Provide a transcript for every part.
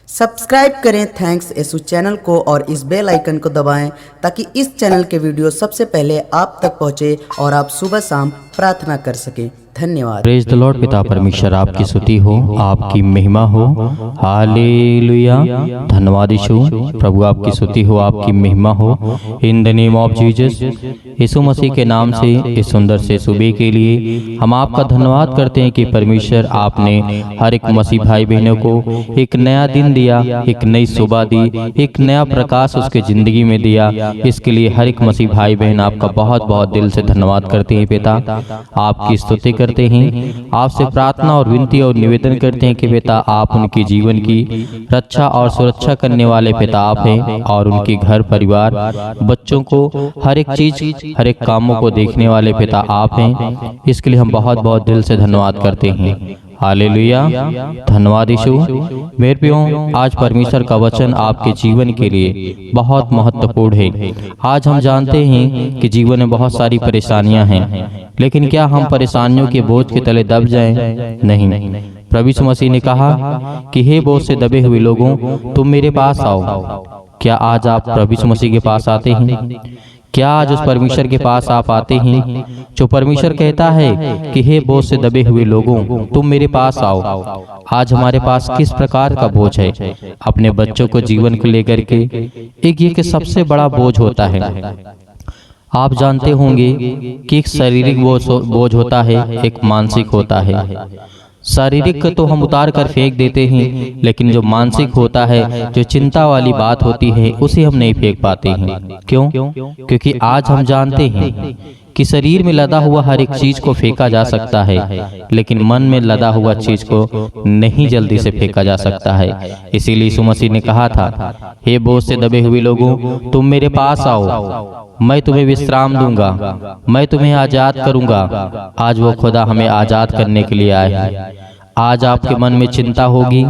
Subscribe करें thanks Yesu channel को और इस बेल आइकन को दबाएं ताकि इस चैनल के वीडियो सबसे पहले आप तक पहुंचे और आप सुबह शाम प्रार्थना कर सकें। धन्यवाद। Praise the Lord. पिता परमेश्वर आपकी स्तुति हो, आपकी महिमा हो। हालेलुया। धन्यवाद यीशु। प्रभु आपकी स्तुति हो, आपकी महिमा हो। In the name of Jesus, Yeshu मसीह के नाम से इस सुंदर से सुबह के लिए हम आपका धन्यवाद करते हैं कि परमेश्वर आपने हर एक मसीह भाई बहनों को एक नया दिन दिया, एक नई सुबह दी, एक नया प्रकाश उसके जिंदगी में दिया। इसके लिए हर एक मसीह भाई बहन आपका बहुत बहुत दिल से धन्यवाद करते हैं। पिता आपकी स्तुति करते हैं, आपसे प्रार्थना और विनती और निवेदन करते हैं कि पिता आप उनके जीवन की रक्षा और सुरक्षा करने वाले पिता आप हैं और उनके घर परिवार बच्चों को हर एक चीज हर एक कामों को देखने वाले पिता आप हैं। इसके लिए हम बहुत बहुत दिल से धन्यवाद करते हैं। हालेलुया। धन्यवाद यीशु। मेरे प्रियो, आज परमेश्वर का वचन आपके जीवन के लिए बहुत महत्वपूर्ण है। आज हम जानते हैं कि जीवन में बहुत सारी परेशानियां हैं, लेकिन क्या हम परेशानियों के बोझ के तले दब जाएं? नहीं। प्रभु यीशु मसीह ने कहा कि हे बोझ से दबे हुए लोगों, तुम मेरे पास आओ। क्या आज आप प्रभु यीशु मसीह के पास आते हैं? क्या आज उस परमेश्वर के पास आप आते हैं जो परमेश्वर कहता है कि हे बोझ से दबे हुए लोगों, तुम मेरे पास आओ। आज हमारे पास किस प्रकार का बोझ है? अपने बच्चों को जीवन को लेकर के एक सबसे बड़ा बोझ होता है। आप जानते होंगे कि एक शारीरिक बोझ होता है, एक मानसिक होता है। शारीरिक तो हम उतार कर फेंक देते हैं, लेकिन जो मानसिक होता है, जो चिंता वाली बात होती है, उसे हम नहीं फेंक पाते हैं। क्यों? क्योंकि आज हम जानते हैं कि शरीर में लदा हुआ हर एक चीज को फेंका जा सकता है, लेकिन मन में लदा हुआ चीज को नहीं जल्दी से फेंका जा सकता है। इसीलिए यीशु मसीह ने कहा था, हे बोझ से दबे हुए लोगों, तुम मेरे पास आओ, मैं तुम्हें विश्राम दूंगा, मैं तुम्हें आजाद करूंगा। आज वो खुदा हमें आजाद करने के लिए आया है। आज आपके मन में चिंता होगी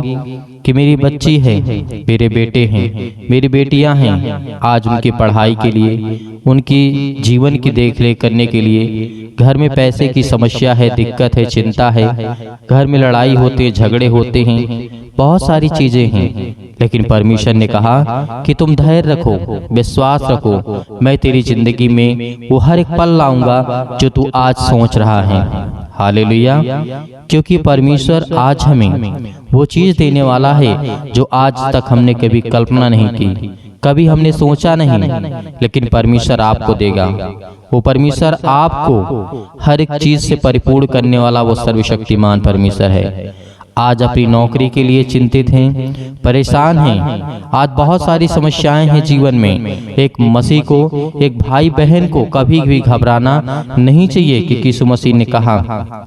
कि मेरी बच्ची है, मेरे बेटे हैं, मेरी बेटियां हैं। आज उनकी पढ़ाई के लिए, उनकी जीवन की देखरेख करने के लिए घर में पैसे की समस्या है, दिक्कत है, चिंता है। घर में लड़ाई होती है, झगड़े होते हैं, बहुत सारी चीजें हैं। लेकिन परमेश्वर ने कहा कि तुम धैर्य रखो, विश्वास रखो, मैं तेरी जिंदगी में वो हर एक पल लाऊंगा जो तू आज सोच रहा है। हालेलुया। क्योंकि परमेश्वर आज हमें वो चीज देने वाला है जो आज तक हमने कभी कल्पना नहीं की, कभी हमने सोचा नहीं, लेकिन परमेश्वर आपको देगा। वो परमेश्वर आपको हर एक चीज से परिपूर्ण करने वाला वो सर्वशक्तिमान परमेश्वर है। आज अपनी नौकरी के लिए चिंतित हैं, परेशान हैं, आज बहुत सारी समस्याएं हैं जीवन में। एक मसीह को, एक भाई बहन को कभी भी घबराना नहीं चाहिए, क्योंकि यीशु मसीह ने कहा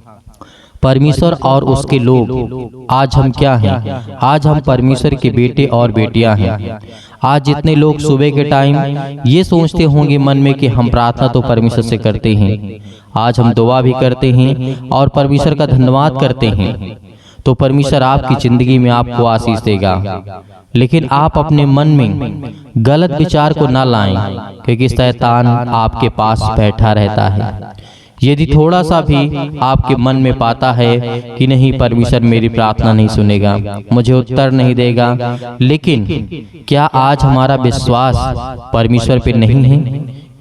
परमेश्वर और उसके लोग। आज हम क्या हैं? आज हम परमेश्वर के बेटे और बेटियां हैं। आज जितने लोग सुबह के टाइम ये सोचते होंगे मन में कि हम प्रार्थना तो परमेश्वर से करते हैं, आज हम दुआ भी करते हैं और परमेश्वर का धन्यवाद करते हैं, तो परमेश्वर आपकी जिंदगी में आपको आशीष देगा। लेकिन आप अपने मन में गलत विचार को ना लाएं, क्योंकि शैतान आपके पास बैठा रहता है। यदि थोड़ा सा भी आपके मन में पाता है कि नहीं, परमेश्वर मेरी प्रार्थना नहीं सुनेगा, मुझे उत्तर नहीं देगा, लेकिन क्या आज हमारा विश्वास परमेश्वर पे नहीं है?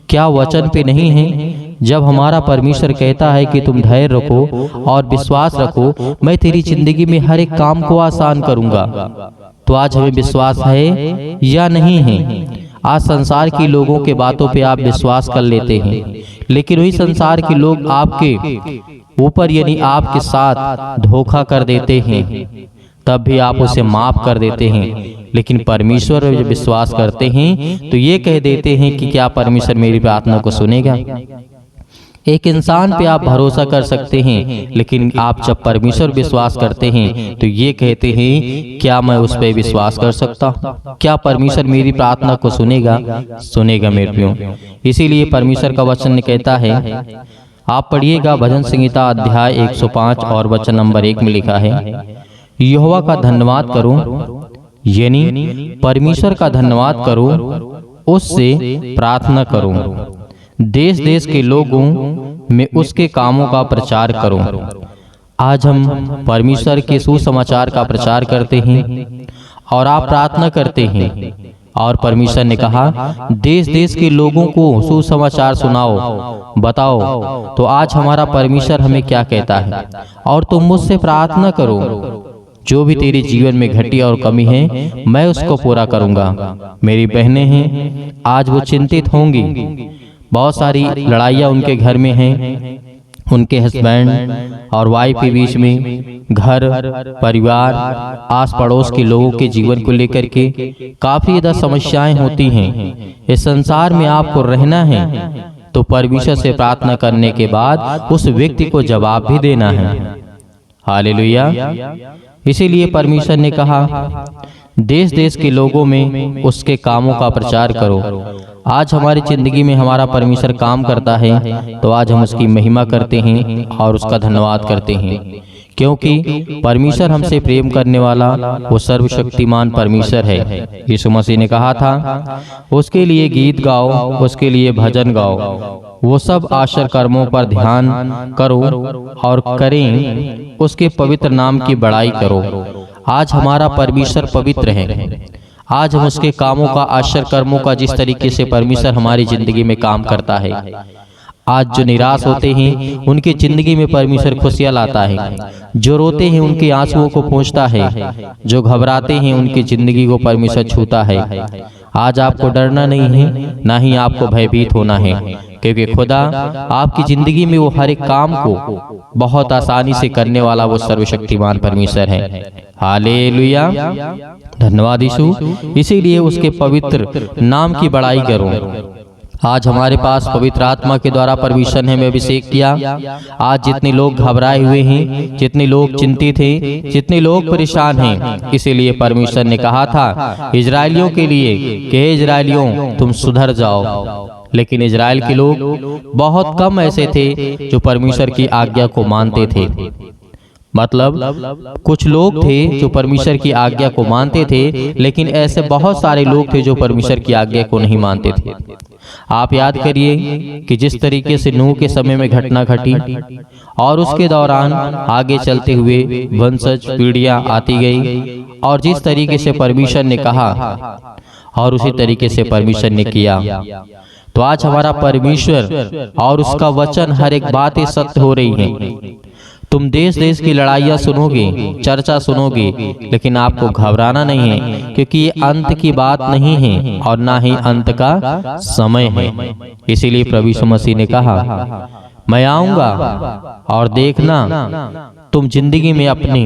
क्या वचन पे नहीं है? जब हमारा परमेश्वर कहता है कि तुम धैर्य रखो और विश्वास रखो, मैं तेरी जिंदगी में हर एक काम को आसान करूंगा, तो आज हमें विश्वास है या नहीं है? आज संसार के लोगों के बातों पे आप विश्वास कर लेते हैं, लेकिन वही संसार के लोग आपके ऊपर यानी आपके साथ धोखा कर देते हैं, तब भी आप उसे माफ कर देते हैं। लेकिन परमेश्वर पर जब विश्वास करते हैं तो ये कह देते हैं कि क्या परमेश्वर मेरी प्रार्थना को सुनेगा? एक इंसान पे आप भरोसा कर सकते हैं, लेकिन आप जब परमेश्वर विश्वास करते हैं तो ये कहते हैं क्या मैं उस पर विश्वास कर सकता? क्या परमेश्वर मेरी प्रार्थना को सुनेगा? सुनेगा मेरे प्रियो। इसीलिए परमेश्वर का वचन कहता है, आप पढ़िएगा भजन संहिता अध्याय 105 और वचन नंबर 1 में लिखा है, यहोवा का धन्यवाद करो, यानी परमेश्वर का धन्यवाद करो, उससे प्रार्थना करो, देश देश के लोगों में उसके कामों का प्रचार करो। आज हम परमेश्वर के सुसमाचार का प्रचार करते हैं और आप प्रार्थना करते हैं। और परमेश्वर ने कहा, देश देश के लोगों को सुसमाचार सुनाओ, बताओ। तो आज हमारा परमेश्वर हमें क्या कहता है, और तुम मुझसे प्रार्थना करो, जो भी तेरे जीवन में घटी और कमी है मैं उसको पूरा करूंगा। मेरी बहनें हैं, आज वो चिंतित होंगी। बहुत सारी लड़ाइयाँ उनके घर में हैं, उनके हस्बैंड और वाइफ के बीच में, घर परिवार आस पड़ोस के लोगों के जीवन को लेकर के काफी ज़्यादा समस्याएं होती हैं। इस संसार में आपको रहना है तो परमेश्वर से प्रार्थना करने के बाद उस व्यक्ति को जवाब भी देना है। हालेलुया। इसीलिए परमेश्वर ने कहा, देश देश के लोगों में उसके कामों का प्रचार करो। आज हमारी जिंदगी में हमारा परमेश्वर काम करता है तो आज हम उसकी महिमा करते हैं और उसका धन्यवाद करते हैं, क्योंकि परमेश्वर हमसे प्रेम करने वाला वो सर्वशक्तिमान परमेश्वर है। यीशु मसीह ने कहा था, उसके लिए गीत गाओ, उसके लिए भजन गाओ, वो सब आश्चर्य कर्मों पर ध्यान करो और करें, उसके पवित्र नाम की बड़ाई करो। आज हमारा परमेश्वर पवित्र है। आज हम उसके कामों का, आश्चर्य कर्मों का, जिस तरीके से परमेश्वर हमारी जिंदगी में काम करता है, आज जो निराश होते हैं उनकी जिंदगी में परमेश्वर खुशियाँ लाता है, जो रोते हैं उनके आंसुओं को पोंछता है, जो घबराते हैं उनकी जिंदगी को परमेश्वर छूता है। आज आपको डरना नहीं है, ना ही आपको भयभीत होना है, क्योंकि खुदा आपकी जिंदगी में वो हर एक काम को बहुत आसानी से करने वाला वो सर्वशक्तिमान परमेश्वर है। हालेलुया, धन्यवाद यीशु। इसीलिए उसके पवित्र नाम की बड़ाई करो। आज हमारे पास पवित्र आत्मा के द्वारा परमेश्वर ने हमें अभिषेक किया। आज जितने लोग घबराए हुए हैं, जितने लोग चिंतित हैं, जितने लोग परेशान हैं, इसीलिए परमेश्वर ने कहा था इजरायलियों के लिए कि हे इजरायलियों तुम सुधर जाओ। लेकिन इजराइल के लोग बहुत कम ऐसे थे जो परमेश्वर की आज्ञा को मानते थे। मतलब कुछ लोग थे जो परमेश्वर की आज्ञा को मानते थे, लेकिन ऐसे बहुत सारे लोग थे जो परमेश्वर की आज्ञा को नहीं मानते थे। आप याद करिए कि जिस तरीके से नूह के समय में घटना घटी और उसके दौरान आगे चलते हुए वंशज पीढ़ियां आती गई, और जिस तरीके से परमेश्वर ने कहा और उसी तरीके से परमेश्वर ने किया। तो आज हमारा परमेश्वर और उसका वचन हर एक बातें सत्य हो रही हैं। तुम देश देश की लड़ाइयाँ सुनोगे, चर्चा सुनोगे, लेकिन आपको घबराना नहीं है, क्योंकि ये अंत की बात नहीं है और ना ही अंत का समय है। इसीलिए प्रभु यीशु मसीह ने कहा, मैं आऊंगा और देखना तुम जिंदगी में अपनी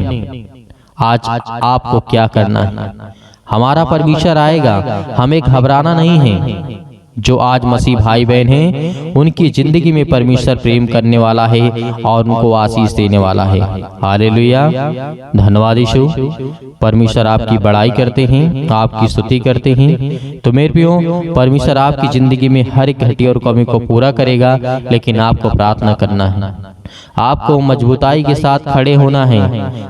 आज आपको क्या करना है। हमारा परमेश्वर आएगा, हमें घबराना नहीं है। जो आज मसीह भाई बहन हैं उनकी जिंदगी में परमेश्वर प्रेम करने वाला है और उनको आशीष देने वाला है। हालेलुया, धन्यवाद यीशु। परमेश्वर आपकी बड़ाई करते हैं, आपकी स्तुति करते हैं। तो मेरे प्रियो, परमेश्वर आपकी जिंदगी में हर एक घटी और कमी को पूरा करेगा, लेकिन आपको प्रार्थना करना है, आपको मजबूताई के साथ खड़े होना है,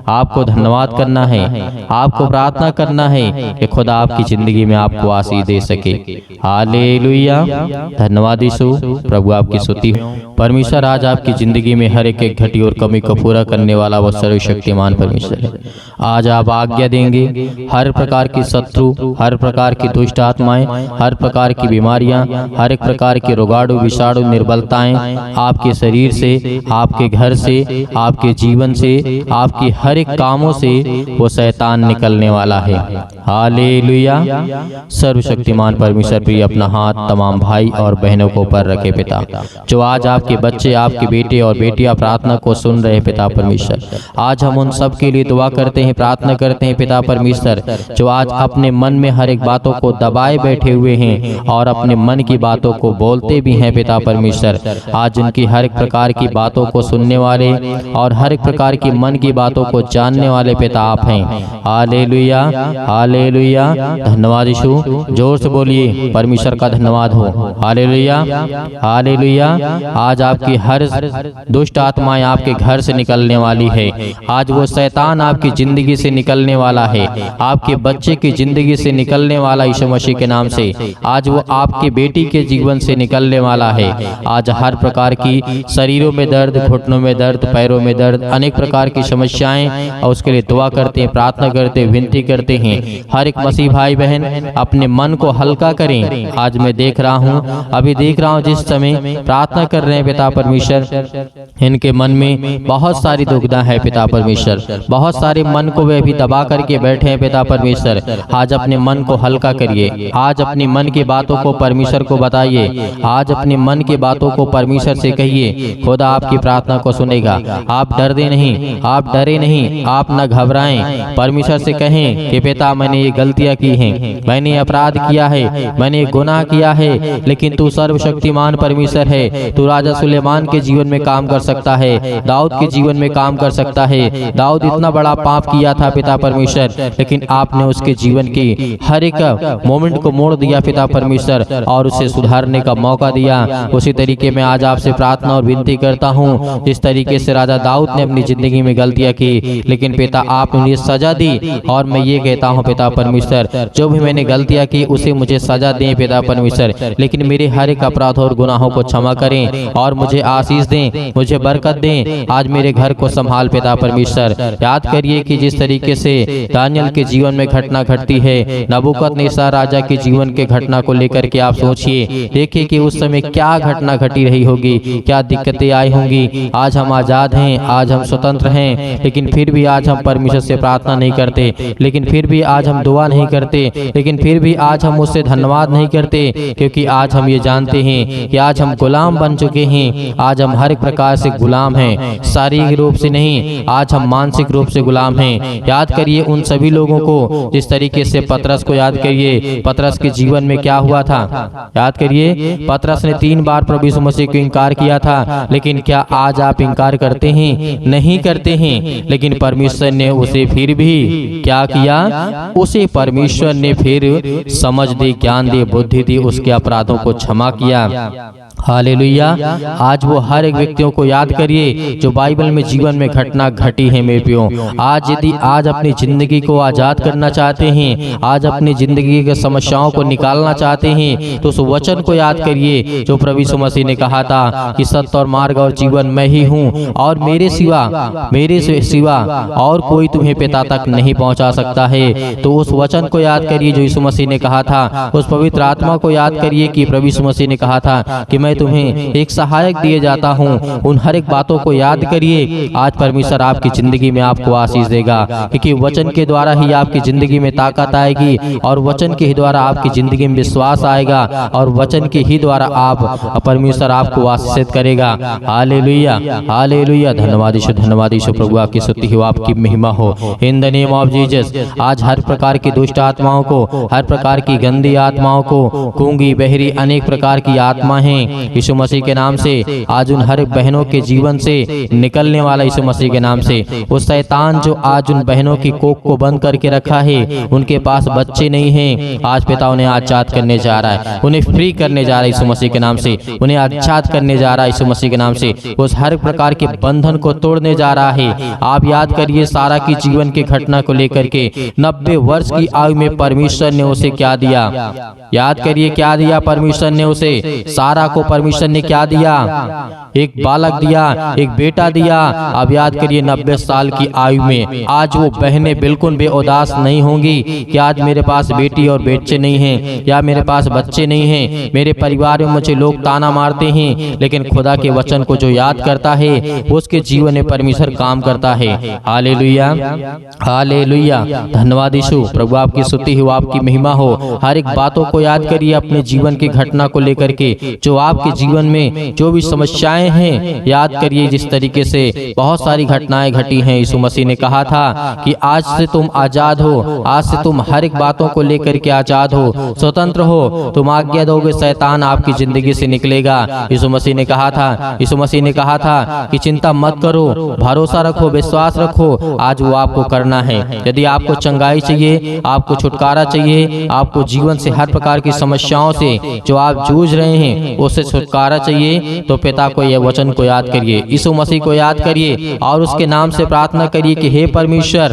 आपको धन्यवाद करना है, आपको प्रार्थना करना है कि खुदा आपकी जिंदगी में आपको आशीष दे सके। हालेलुया, धन्यवाद यीशु। प्रभु आपकी स्तुति हो। परमेश्वर आज आपकी जिंदगी में हर एक घटी और कमी को पूरा करने वाला वो सर्वशक्तिमान परमेश्वर है। आज आप आज्ञा देंगे, हर प्रकार की शत्रु, हर प्रकार की दुष्ट आत्माएं, हर प्रकार की बीमारियां, हर एक प्रकार के रोगाणु विषाणु निर्बलताएं आपके शरीर से, आपके घर से, आपके जीवन से, आपकी हर एक कामों से वो शैतान निकलने वाला है। हालेलुया, सर्वशक्तिमान परमेश्वर प्रिय अपना हाथ तमाम भाई और बहनों को ऊपर रखे पिता, जो आज आपके बच्चे, आपके बेटे और बेटियां प्रार्थना को सुन रहे हैं पिता परमेश्वर। आज हम उन सब के लिए दुआ करते हैं, प्रार्थना करते हैं पिता परमेश्वर, जो आज अपने मन में हर एक बातों को दबाए बैठे हुए हैं और अपने मन की बातों को बोलते भी हैं पिता परमेश्वर। आज उनकी हर एक प्रकार की बातों को सुनने वाले और हर एक प्रकार की मन की बातों को जानने वाले पिता आप हैं। हालेलुया, हालेलुया, धन्यवाद यीशु। जोर से बोलिए, परमेश्वर का धन्यवाद हो। Hallelujah, hallelujah. आज आज आपकी हर दुष्ट आत्माएं आपके घर से निकलने वाली है। आज वो शैतान आपकी जिंदगी से निकलने वाला है, आपके बच्चे की जिंदगी से निकलने वाला यीशु मसीह के नाम से। आज वो आपके बेटी के जीवन से निकलने वाला है। आज हर प्रकार की शरीरों में दर्द, घुटनों में दर्द, पैरों में दर्द, अनेक प्रकार की समस्याएं, और उसके लिए दुआ करते हैं, प्रार्थना करते हैं, विनती करते हैं। हर एक मसीह भाई बहन अपने मन को हल्का करें। आज मैं देख रहा हूँ, अभी देख रहा हूँ, जिस समय प्रार्थना कर रहे हैं पिता परमेश्वर, इनके मन में बहुत सारी दुविधा है पिता परमेश्वर, बहुत सारे मन को वे अभी दबा करके बैठे हैं पिता परमेश्वर। आज अपने मन को हल्का करिए, आज अपनी मन की बातों को परमेश्वर को बताइए, आज अपने मन की बातों को परमेश्वर से कहिए, खुदा आपकी प्रार्थना को सुनेगा। आप डरते नहीं, आप डरे नहीं, आप न घबराएं। परमेश्वर से कहें कि पिता मैंने ये गलतियां की हैं, मैंने अपराध किया है, मैंने गुनाह किया है, लेकिन तू सर्वशक्तिमान परमेश्वर है। तू राजा सुलेमान के जीवन में काम कर सकता है, दाऊद के जीवन में काम कर सकता है। दाऊद इतना बड़ा पाप किया था पिता परमेश्वर, लेकिन आपने उसके जीवन की हर एक मोमेंट को मोड़ दिया पिता परमेश्वर, और उसे सुधारने का मौका दिया। उसी तरीके में आज आपसे प्रार्थना और विनती करता हूँ, जिस तरीके से राजा दाऊद ने अपनी जिंदगी में गलतियां की, लेकिन पिता आपने उन्हें सजा दी। और मैं ये कहता हूँ पिता परमेश्वर, जो भी मैंने गलतियां की उसे मुझे सजा दें पिता परमेश्वर, लेकिन मेरे हर एक अपराध और गुनाहों को क्षमा करें और मुझे आशीष दें, मुझे बरकत दें। आज मेरे घर को संभाल पिता परमेश्वर। याद करिए कि जिस तरीके से दानियल के जीवन में घटना घटती है, नबूकदनेस्सर राजा के जीवन के घटना को लेकर के आप सोचिए, देखिए कि उस समय क्या घटना घटी रही होगी, क्या दिक्कतें आई होंगी। आज हम आजाद हैं, आज हम स्वतंत्र हैं, लेकिन फिर भी आज हम परमेश्वर से प्रार्थना नहीं करते, लेकिन फिर भी आज हम दुआ नहीं करते, लेकिन फिर भी आज हम उससे धन्यवाद नहीं करते, क्योंकि आज हम ये जानते हैं कि आज हम गुलाम बन चुके हैं। आज हम हर एक प्रकार से गुलाम हैं, शारीरिक रूप से नहीं, आज हम मानसिक रूप से गुलाम हैं। याद करिए उन सभी लोगों को, जिस तरीके से पतरस को याद करिए, पतरस के जीवन में क्या हुआ था। याद करिए पतरस ने 3 बार प्रभु यीशु मसीह को इनकार किया था, लेकिन क्या आज आप इनकार करते हैं? नहीं करते हैं। लेकिन परमेश्वर ने उसे फिर भी क्या किया? उसे परमेश्वर ने फिर समझ दी, ज्ञान दी, बुद्धि दी, उसके अपराधों को क्षमा किया। हालेलुया। आज वो हर एक व्यक्तियों को याद करिए जो बाइबल में जीवन में घटना घटी है मेरे प्रियो। आज यदि आज अपनी जिंदगी को आजाद करना चाहते हैं, आज अपनी जिंदगी के समस्याओं को निकालना चाहते हैं, तो उस वचन को याद करिए जो प्रभु यीशु मसीह ने कहा था कि सत्य और मार्ग और जीवन मैं ही हूँ, और मेरे सिवा और कोई तुम्हें पिता तक नहीं पहुँचा सकता है। तो उस वचन को याद करिए जो यीशु मसीह ने कहा था, उस पवित्र आत्मा को याद करिए कि प्रभु यीशु मसीह ने कहा था कि मैं तुम्हें एक सहायक दिए जाता हूँ। उन हर एक बातों को याद करिए। आज परमेश्वर आपकी जिंदगी में आपको आशीष देगा, क्योंकि वचन के द्वारा ही आपकी जिंदगी में ताकत आएगी, और वचन के ही द्वारा आपकी जिंदगी में विश्वास आएगा, और वचन के ही द्वारा आप परमेश्वर आपको आशीषित करेगा। Hallelujah, hallelujah. धन्यवाद यीशु, धन्यवाद यीशु। प्रभु आपकी स्तुति हो, आपकी महिमा हो। In the name of Jesus. आज हर प्रकार की दुष्ट आत्माओं को, हर प्रकार की गंदी आत्माओं को, गूंगी, बहरी, अनेक प्रकार की आत्मा हैं, यीशु मसीह के नाम से आज उन हर बहनों के जीवन से निकलने वाला यीशु मसीह के नाम से। वो शैतान जो आज उन बहनों की कोख को बंद करके रखा है, उनके पास बच्चे नहीं हैं, आज पिता उन्हें आजाद करने जा रहा है, उन्हें फ्री करने जा रहा है यीशु मसीह के नाम से, उन्हें आजाद करने जा रहा है यीशु मसीह के नाम से। उस हर प्रकार के बंधन को तोड़ने जा रहा है। आप याद करिए सारा की जीवन की घटना को लेकर के 90 वर्ष की आयु में परमेश्वर ने उसे क्या दिया? याद करिए क्या दिया परमेश्वर ने उसे? सारा को परमेश्वर ने क्या दिया? एक बालक दिया, एक बेटा दिया। अब याद करिए 90 साल की आयु में आज वो बहनें बिल्कुल बेउदास नहीं होंगी कि आज मेरे पास बेटी और बच्चे नहीं हैं, या मेरे पास बच्चे नहीं हैं, मेरे परिवार में मुझे लोग ताना मारते हैं, लेकिन खुदा के वचन को जो याद करता है उसके जीवन में परमेश्वर काम करता है। Hallelujah, hallelujah. धन्यवाद यीशु। प्रभु आपकी स्तुति हो, आपकी महिमा हो। हर एक बातों को याद करिए अपने जीवन की घटना को लेकर के, जो आपके जीवन में जो भी समस्याएं हैं, याद करिए जिस तरीके से बहुत सारी घटनाएं घटी हैं। यीशु मसीह ने कहा था कि आज से तुम आजाद हो, आज से तुम हर एक बातों को लेकर के आजाद हो, स्वतंत्र हो। तुम आज्ञा दोगे, शैतान आपकी जिंदगी से निकलेगा। यीशु मसीह ने कहा था, यीशु मसीह ने कहा था कि चिंता मत करो, भरोसा रखो, विश्वास रखो। आज वो आपको करना है। यदि आपको चंगाई चाहिए, आपको छुटकारा चाहिए, आपको जीवन से हर प्रकार की समस्याओं से जो आप जूझ रहे हैं उससे छुटकारा चाहिए, तो पिता को यह वचन को याद करिए, यीशु मसीह को याद करिए और उसके नाम से प्रार्थना करिए कि हे परमेश्वर,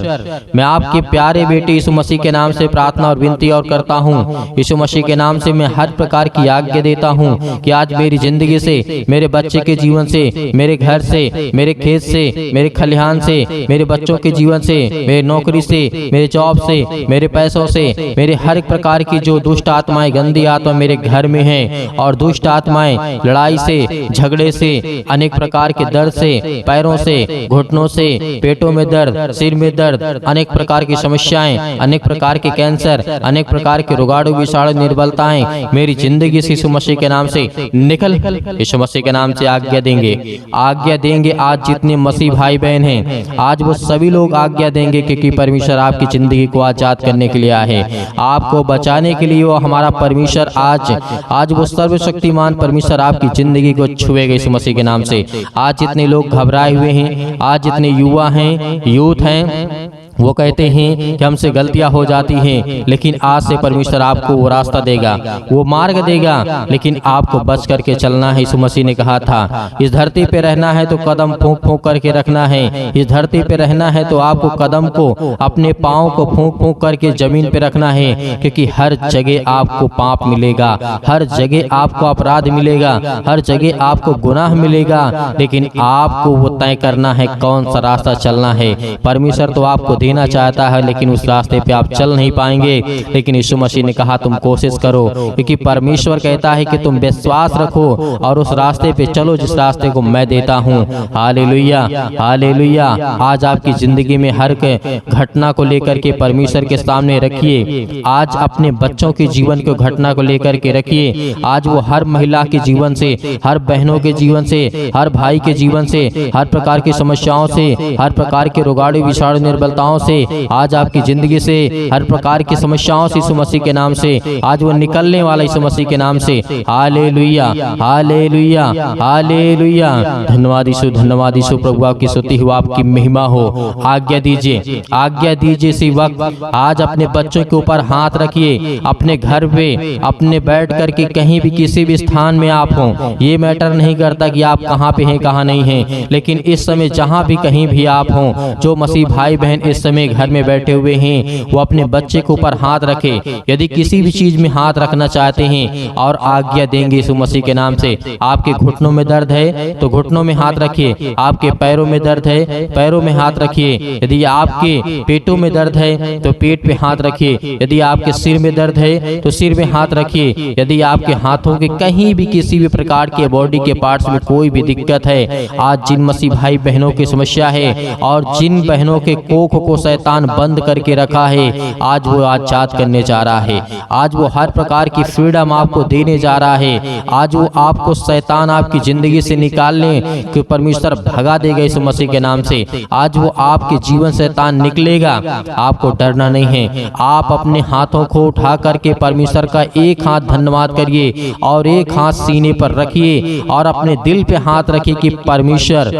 मैं आपके प्यारे बेटे यीशु मसीह के नाम से प्रार्थना और विनती और करता हूँ। यीशु मसीह के नाम से मैं हर प्रकार की आज्ञा देता हूँ कि आज मेरी जिंदगी से, मेरे बच्चे के जीवन से, मेरे घर से, मेरे खेत से, मेरे खलिहान से, मेरे बच्चों के जीवन से, मेरे नौकरी से, मेरे जॉब से, मेरे पैसों से, मेरे हर एक प्रकार की जो दुष्ट आत्माएं, गंदी आत्मा मेरे घर में हैं और दुष्ट आत्माएं लड़ाई से, झगड़े से, अनेक प्रकार के दर्द से, पैरों से, घुटनों से, पेटों में दर्द, सिर में दर्द, अनेक प्रकार की समस्याएं, अनेक प्रकार के कैंसर, अनेक प्रकार के रोगाणु विषाणु निर्बलताएं मेरी जिंदगी से यीशु मसीह के नाम से निकल, यीशु मसीह के नाम से आज्ञा देंगे। आज जितने मसीह भाई बहन हैं, आज वो सभी लोग आज्ञा देंगे क्योंकि परमेश्वर आपकी जिंदगी को आजाद करने के लिए आया है, आपको बचाने के लिए। वो हमारा परमेश्वर आज वो सर्वशक्तिमान परमेश्वर आपकी जिंदगी को छुएगा यीशु मसीह के नाम से। आज जितने लोग घबराए हुए हैं, आज जितने युवा हैं, यूथ हैं, वो कहते हैं कि हमसे गलतियां हो जाती हैं, लेकिन आज से परमेश्वर आपको वो रास्ता देगा, वो मार्ग देगा, लेकिन आपको बच करके चलना है। यीशु मसीह ने कहा था, इस धरती पे रहना है तो कदम फूंक फूंक करके रखना है। इस धरती पे रहना है तो आपको कदम को, अपने पाँव को फूंक फूंक करके जमीन पे रखना है, क्योंकि हर जगह आपको पाप मिलेगा, हर जगह आपको अपराध मिलेगा, हर जगह आपको गुनाह मिलेगा, लेकिन आपको वो तय करना है कौन सा रास्ता चलना है। परमेश्वर तो आपको देना चाहता है, लेकिन उस रास्ते पे आप चल नहीं पाएंगे। लेकिन यीशु मसीह ने कहा तुम कोशिश करो, क्योंकि परमेश्वर कहता है कि तुम विश्वास रखो और उस रास्ते पे चलो जिस रास्ते को मैं देता हूँ। Hallelujah, hallelujah. आज आपकी जिंदगी में हर घटना को लेकर के परमेश्वर के सामने रखिए। आज अपने बच्चों के जीवन को घटना को लेकर के रखिए। आज वो हर महिला के जीवन से, हर बहनों के जीवन से, हर भाई के जीवन से, हर प्रकार की समस्याओं से, हर प्रकार के रोगाणु विषाणु निर्बलताओं से, आज आपकी जिंदगी से हर प्रकार की समस्याओं से यीशु मसीह के नाम से आज वो निकलने वाला यीशु मसीह के नाम से। Hallelujah, hallelujah, hallelujah. धन्यवाद यीशु, धन्यवाद यीशु। प्रभु आपकी स्तुति हो, आपकी महिमा हो। आज्ञा दीजिए, आज्ञा दीजिए इसी वक्त। आज अपने बच्चों के ऊपर हाथ रखिए, अपने घर पे, अपने बैठ करके कहीं भी किसी भी स्थान में आप हो, ये मैटर नहीं करता कि आप कहाँ पे हैं कहाँ नहीं हैं, लेकिन इस समय जहाँ भी कहीं भी आप हो, जो मसीह भाई बहन इस समय घर में बैठे हुए हैं, वो अपने बच्चे के ऊपर हाथ रखे। यदि किसी भी चीज में हाथ रखना चाहते हैं और आज्ञा देंगे यीशु मसीह के नाम से। आपके घुटनों में दर्द है तो घुटनों में हाथ रखिए, आपके पैरों में दर्द है पैरों में हाथ रखिए, यदि आपके पेटों में दर्द है तो पेट पे हाथ रखिए, यदि आपके सिर में दर्द है तो सिर में हाथ रखिए, यदि आपके हाथों के कहीं भी किसी भी प्रकार के बॉडी के पार्ट्स में कोई भी दिक्कत है, आज जिन मसीह भाई बहनों की समस्या है और जिन बहनों के कोख को शैतान बंद करके रखा है, आज वो आजाद करने जा रहा है। आज वो हर प्रकार की फ्रीडम आपको देने जा रहा है। आज वो आपको शैतान आपकी जिंदगी से निकालने कि परमेश्वर भगा देगा यीशु मसीह के नाम से। आज वो आपके जीवन शैतान निकलेगा, आपको डरना नहीं है। आप अपने हाथों को उठा करके परमेश्वर का एक हाथ धन्यवाद करिए और एक हाथ सीने पर रखिए और अपने दिल पे हाथ रखिए कि परमेश्वर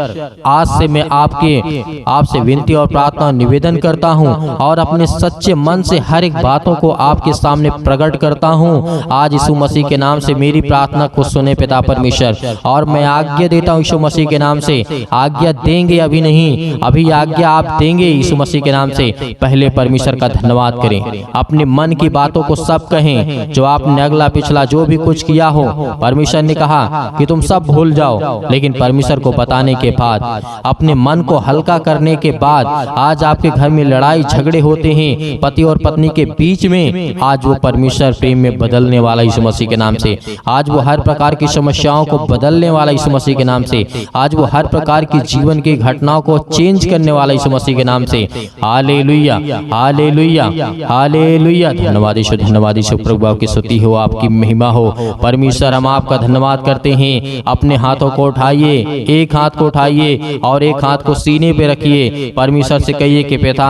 आज से मैं आपसे विनती और प्रार्थना निवेदन करता हूँ और अपने सच्चे मन से हर एक बातों को आपके सामने प्रकट करता हूँ। आज यीशु मसीह के नाम से मेरी प्रार्थना को सुने पिता परमेश्वर, और मैं आज्ञा देता हूँ यीशु मसीह के नाम से। आज्ञा देंगे, अभी नहीं, अभी आज्ञा आप देंगे यीशु मसीह के नाम से। पहले परमेश्वर का धन्यवाद करें, अपने मन की बातों को सब कहें, जो आपने अगला पिछला जो भी कुछ किया हो। परमेश्वर ने कहा कि तुम सब भूल जाओ, लेकिन परमेश्वर को बताने के बाद, अपने मन को हल्का करने के बाद, आज आपके घर में लड़ाई झगड़े होते हैं पति और पत्नी के बीच में, आज वो परमेश्वर प्रेम में बदलने वाला यीशु मसीह के नाम से। आज वो हर प्रकार की समस्याओं को बदलने वाला यीशु मसीह के नाम से। आज वो हर प्रकार की जीवन की घटनाओं को चेंज करने वाला यीशु मसीह के नाम से। Hallelujah, hallelujah, hallelujah. धन्यवाद यीशु, धन्यवाद यीशु। प्रभु आपकी स्तुति हो, आपकी महिमा हो। परमेश्वर हम आपका धन्यवाद करते हैं। अपने हाथों को उठाइए, एक हाथ को उठाइए और एक हाथ को सीने पे रखिए। परमेश्वर से कहिए कि पिता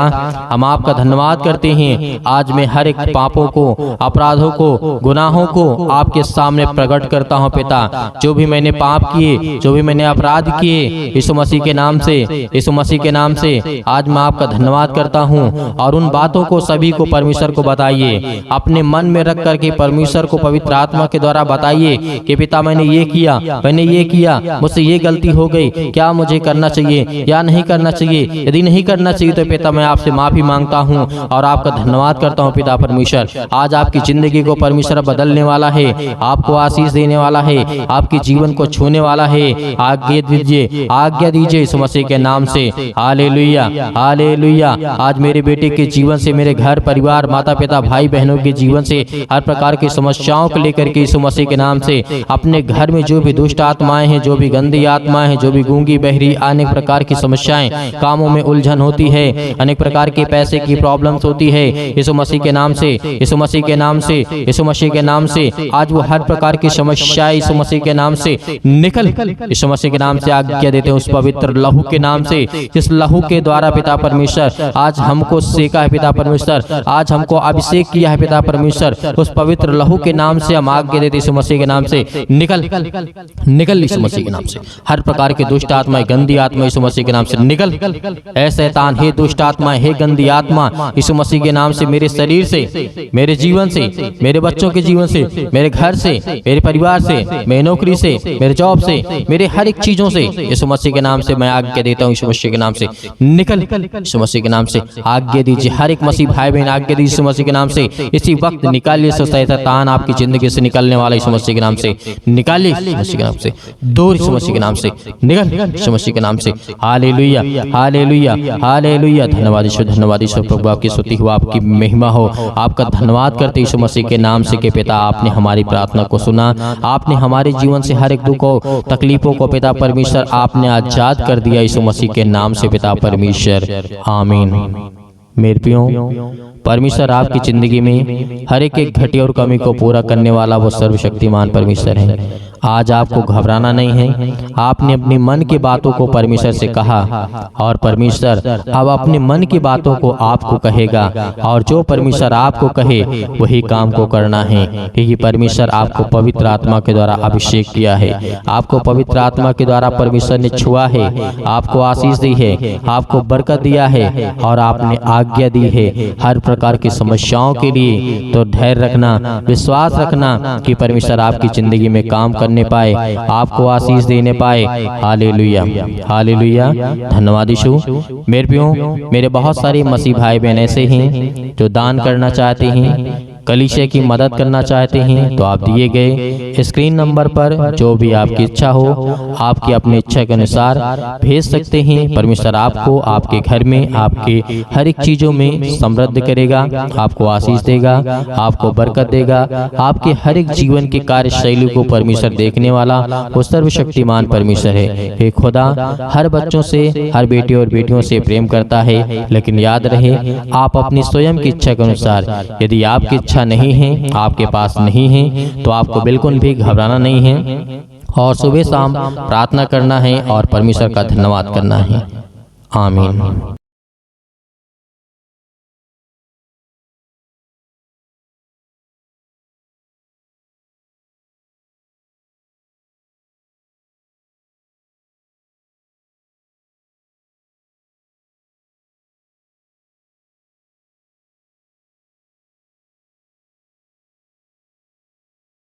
हम आपका धन्यवाद करते हैं। आज मैं हर एक पापों को, अपराधों को, गुनाहों को आपके सामने प्रकट करता हूँ पिता। जो भी मैंने पाप किए, जो भी मैंने अपराध किए, यीशु मसीह के नाम से, यीशु मसीह के नाम से आज मैं आपका धन्यवाद करता हूँ। और उन बातों को सभी को परमेश्वर को बताइए, अपने मन में रख करके परमेश्वर को पवित्र आत्मा के द्वारा बताइए कि पिता मैंने ये किया, मैंने ये किया, मुझसे ये गलती हो गई, क्या मुझे करना चाहिए या नहीं करना चाहिए। यदि नहीं करना चाहिए तो पिता मैं आपसे माफी मांगता हूँ और आपका धन्यवाद करता हूँ पिता परमेश्वर। आज आपकी जिंदगी को परमेश्वर बदलने वाला है, आपको आशीष देने वाला है, आपके जीवन को छूने वाला है। आज्ञा दीजिए यीशु मसीह के नाम से। Hallelujah, hallelujah. आज मेरे बेटे के जीवन से, मेरे घर परिवार, माता पिता, भाई बहनों के जीवन से हर प्रकार की समस्याओं को लेकर के यीशु मसीह के नाम से, अपने घर में जो भी दुष्ट आत्माएं हैं, जो भी गंदी आत्माएं हैं, जो भी गूंगी बहरी, अनेक प्रकार की समस्याएं, कामों में उलझन होती है, अनेक प्रकार के पैसे की प्रॉब्लम्स होती है, यीशु मसीह के नाम से, यीशु मसीह के नाम से, यीशु मसीह के नाम से आज वो हर प्रकार की समस्याएं यीशु मसीह के नाम से निकल, यीशु मसीह के नाम से आज्ञा देते हैं उस पवित्र लहू के नाम से, जिस लहू के द्वारा पिता परमेश्वर आज हमको सेका है पिता परमेश्वर, आज हमको अभिषेक किया है पिता परमेश्वर। उस पवित्र लहू के नाम से हम आज्ञा देते यीशु मसीह के नाम से निकल, निकल यीशु मसीह के नाम से। हर प्रकार के दुष्ट आत्माएं, गंदी आत्मा यीशु मसीह के नाम से निकल। ऐ शैतान, हे दुष्ट आत्मा, हे गंदी आत्मा, यीशु मसीह के नाम से मेरे शरीर से, मेरे जीवन से, मेरे बच्चों के जीवन से, मेरे घर से, मेरे परिवार से, मेरी नौकरी से, मेरे जॉब से, मेरे हर एक चीजों से यीशु मसीह के नाम से मैं आज्ञा देता हूँ यीशु मसीह के नाम से निकल, यीशु मसीह के नाम से आज्ञा दीजिए। हर एक मसीह भाई बहन आज्ञा दीजिए यीशु मसीह के नाम से। इसी वक्त निकालिए शैतान आपकी जिंदगी से निकलने वाला यीशु मसीह के नाम से निकालिए, यीशु मसीह के नाम से दूर, यीशु मसीह के नाम से निकल, यीशु मसीह के नाम से। Hallelujah, hallelujah, hallelujah. धन्यवाद ईश्वर, धन्यवाद ईश्वर। प्रभु आपकी स्तुति हो, आपकी महिमा हो। आपका धन्यवाद करते यीशु मसीह के नाम से कि पिता आपने हमारी प्रार्थना को सुना, आपने हमारे जीवन से हर एक दुख और तकलीफों को पिता परमेश्वर आपने आजाद कर दिया यीशु मसीह के नाम से पिता परमेश्वर। आमीन। मेरे प्रियो, परमेश्वर आपकी जिंदगी में हर एक घटी और कमी को पूरा करने वाला वो सर्वशक्तिमान परमेश्वर है। आज आपको घबराना नहीं है। आपने अपने मन की बातों को परमेश्वर से कहा और परमेश्वर अब अपने मन की बातों को आपको कहेगा, और जो परमेश्वर आपको कहे वही काम को करना है, क्योंकि परमेश्वर आपको पवित्र आत्मा के द्वारा अभिषेक किया है, आपको पवित्र आत्मा के द्वारा परमेश्वर ने छुआ है, आपको आशीष दी है, आपको बरकत दिया है और आपने आज्ञा दी है हर प्रकार की समस्याओं के लिए। तो धैर्य रखना, विश्वास रखना कि परमेश्वर आपकी जिंदगी में काम करने पाए, आपको आशीष देने पाए। Hallelujah, hallelujah. धन्यवाद यीशु। मेरे प्रियो, मेरे बहुत सारे मसीह भाई बहन ऐसे हैं जो दान करना चाहते हैं, कलीसिया की मदद करना चाहते हैं, तो आप दिए गए स्क्रीन नंबर पर जो भी आपकी इच्छा हो, आपकी अपनी इच्छा के अनुसार भेज सकते हैं। परमेश्वर आपको, आपके घर में, आपके हर एक चीजों में समृद्ध करेगा, आपको आशीष देगा, आपको बरकत देगा। आपके हर एक जीवन की कार्यशैली को परमेश्वर देखने वाला वो सर्वशक्तिमान परमेश्वर है। हे खुदा हर बच्चों से, हर बेटे और बेटियों से प्रेम करता है, लेकिन याद रहे आप अपनी स्वयं की इच्छा के अनुसार, यदि आपकी इच्छा नहीं है, आपके पास नहीं है, तो आपको बिल्कुल भी घबराना नहीं है और सुबह शाम प्रार्थना करना है और परमेश्वर का धन्यवाद करना है। आमीन।